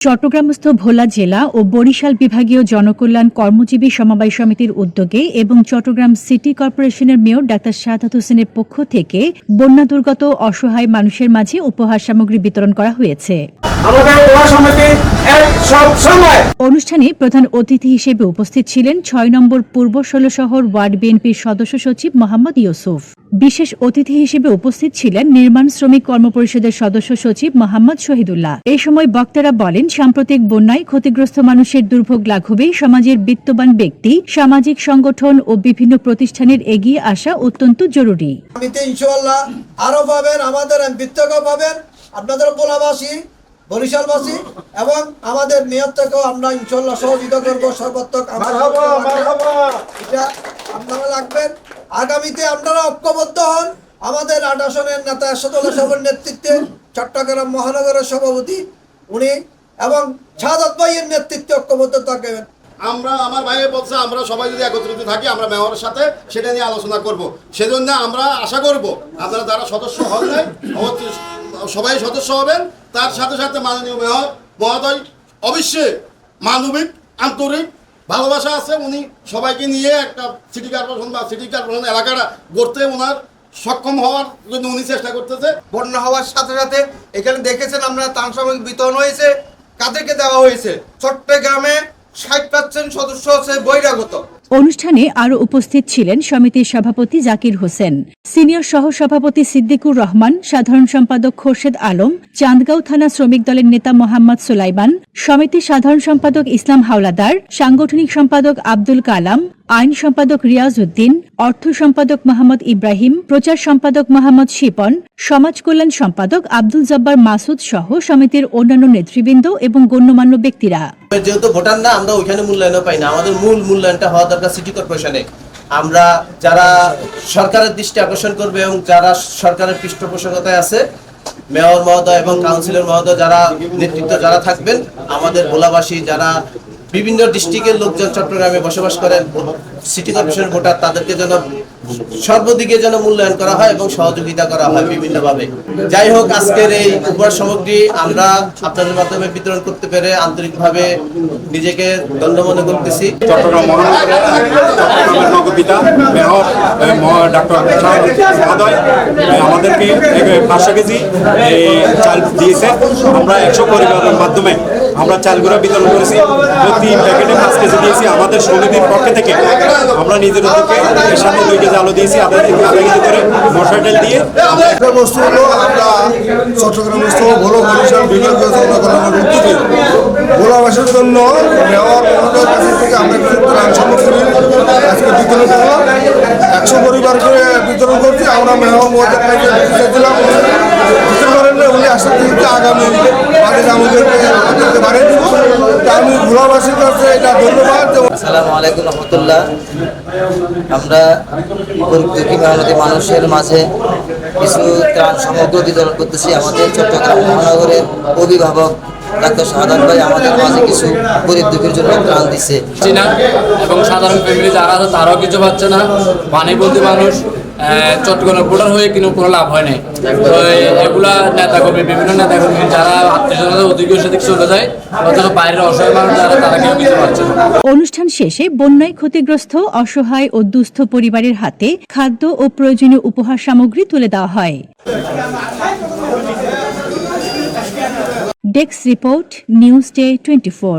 চট্টগ্রামস্থ ভোলা জেলা ও বরিশাল বিভাগীয় জনকল্যাণ কর্মজীবী সমবায় সমিতির উদ্যোগে এবং চট্টগ্রাম সিটি কর্পোরেশনের মেয়র ডাক্তার সাদাত হোসেনের পক্ষ থেকে বন্যা দুর্গত অসহায় মানুষের মাঝে উপহার সামগ্রী বিতরণ করা হয়েছে। অনুষ্ঠানে প্রধান অতিথি হিসেবে উপস্থিত ছিলেন ৬ নম্বর পূর্ব ১৬ শহর ওয়ার্ড বিএনপির সদস্য সচিব মোহাম্মদ ইউসুফ। বিশেষ অতিথি হিসেবে উপস্থিত ছিলেন নির্মাণ শ্রমিক কর্মপরিষদের সদস্য সচিব মোহাম্মদ শহীদুল্লাহ। এই সময় বক্তারা বলেন, সাম্প্রতিক বন্যায় ক্ষতিগ্রস্ত মানুষের দুর্ভোগ লাঘবে সমাজের বিত্তবান ব্যক্তি, সামাজিক সংগঠন ও বিভিন্ন প্রতিষ্ঠানের এগিয়ে আসা অত্যন্ত জরুরি। ইনশাআল্লাহ আরো পাবেন, আমাদের এমপিত্বকেও পাবেন, আপনাদের ভোলাবাসী, বরিশালবাসী এবং আমাদের মেয়র থেকেও আমরা ইনশাআল্লাহ সহযোগিতা করবো সর্বাত্মক। এটা আপনারা লাগবেন। আগামীতে আপনারা ঐক্যবদ্ধ হন। আমাদের ৮ আসনের নেতা এরশাদুল্লাহ সাহেবের নেতৃত্বে চট্টগ্রাম মহানগরের সভাপতি উনি এবং সাদাত ভাইয়ের নেতৃত্বে ঐক্যবদ্ধ থাকবেন। আমরা আমার ভাইয়ে বলছে আমরা সবাই যদি একত্রিত থাকি আমরা মেয়রের সাথে সেটা নিয়ে আলোচনা করব। সেজন্য আমরা আশা করব আপনারা যারা সদস্য হন নাই সবাই সদস্য হবেন। তার সাথে সাথে মাননীয় মেয়র মহোদয় অবশ্যই মানবিক আন্তরিক ভালোবাসা আছে, উনি সবাইকে নিয়ে একটা সিটি কর্পোরেশন এলাকাটা গড়তে ওনার সক্ষম হওয়ার জন্য উনি চেষ্টা করতেছে। বন্যা হওয়ার সাথে সাথে এখানে দেখেছেন আমরা ত্রাণ সামগ্রী বিতরণ হয়েছে। কাদেরকে দেওয়া হয়েছে? চট্টগ্রামে ৬০% সদস্য আছে বহিরাগত। অনুষ্ঠানে আরও উপস্থিত ছিলেন সমিতির সভাপতি জাকির হোসেন, সিনিয়র সহ সভাপতি সিদ্দিকুর রহমান, সাধারণ সম্পাদক খোরশেদ আলম, চান্দগাঁও থানা শ্রমিক দলের নেতা মোহাম্মদ সুলাইমান, সমিতির সাধারণ সম্পাদক ইসলাম হাওলাদার, সাংগঠনিক সম্পাদক আব্দুল কালাম, আইন সম্পাদক রিয়াজ উদ্দিন, অর্থ সম্পাদক মোহাম্মদ ইব্রাহিম, প্রচার সম্পাদক মোহাম্মদ শিপন, সমাজ কল্যাণ সম্পাদক আব্দুল জব্বার মাসুদ সহ সমিতির অন্যান্য নেতৃবৃন্দ এবং গণ্যমান্য ব্যক্তিরা। যেহেতু ভোটার না, আমরা ওইখানে মূল্যায়নও পাই না। আমাদের মূল মূল্যায়নটা হওয়া দরকার সিটি কর্পোরেশনে। আমরা যারা সরকারের দৃষ্টি আকর্ষণ করবে এবং যারা সরকারের পৃষ্ঠপোষকতায় আছে, মেয়র মহোদয় এবং কাউন্সিলর মহোদয় যারা নেতৃত্ব যারা থাকবেন, আমাদের ভোলাবাসী যারা বিভিন্ন ডিস্ট্রিক্টের লোকজন চট্টগ্রামে বসবাস করেন, সিটি কর্পোরেশনের ভোটার, তাদেরকে যেন সর্বদিকে যেন মূল্যায়ন করা হয় এবং সহযোগিতা করা হয় বিভিন্নভাবে। যাই হোক, আজকের এই উপহার সামগ্রী আমরা আপনাদের মাধ্যমে বিতরণ করতে পেরে আন্তরিকভাবে নিজেকে ধন্য মনে করতেছি। চট্টগ্রাম মহানগরের নগরপিতা মেয়র ডাক্তার মহোদয় আমাদেরকে 500 কেজি চাল দিয়েছে। আমরা 100 পরিবারের মাধ্যমে আমরা চালগুলো বিতরণ করেছি। প্রতি প্যাকেটে 5 কেজি দিয়েছি। আমাদের সমিতির পক্ষ থেকে আমরা নিজের উদ্যোগে এর সাথে 2 কেজি আলু দিয়েছি, আধা কেজি করে মশলা তেল দিয়ে। বস্তু হলো আমরা চট্টগ্রামস্থ বরিশাল বিভাগীয় জনকল্যাণের উদ্যোগে ভোলাবাসীর জন্য মেয়র মহোদয়ের কাছ থেকে আমরা কিছু ত্রাণ সামগ্রী আজকে বিতরণ করলাম। 100 পরিবার করে বিতরণ করছি। আমরা মেয়র মহোদয়ের কাছে দিলাম, উনি আশা করছি আগামী বাজেট আমাদেরকে বাড়িয়ে দিব। আমি ভোলাবাসীর কাছে এটা ধন্যবাদ। আসসালামু আলাইকুম রহমতুল্লাহ। আমরা দুঃখী মেহনতি মানুষের মাঝে কিছু ত্রাণ সামগ্রী বিতরণ করতেছি। আমাদের চট্টগ্রাম মহানগরের অভিভাবক ডাক্তার সাদাত ভাই আমাদের মাঝে কিছু গরিব দুঃখীর জন্য ত্রাণ দিচ্ছে এবং সাধারণ ফ্যামিলি যারা আছে তারাও কিছু পাচ্ছে না। পানিবন্দী মানুষ চট্টগ্রাম ভোটার হয়ে কিন্তু কোনো লাভ হয় নাই। তো এগুলা নেতাকর্মী, বিভিন্ন নেতাকর্মী যারা আত্মীয়স্বজনদের অধিকার সাথে চলে যায়, অথচ বাইরের অসহায় মানুষ যারা তারা কেউ কিছু পাচ্ছে না। অনুষ্ঠান শেষে বন্যায় ক্ষতিগ্রস্ত অসহায় ও দুস্থ পরিবারের হাতে খাদ্য ও প্রয়োজনীয় উপহার সামগ্রী তুলে দেওয়া হয়। Desk report, news day 24।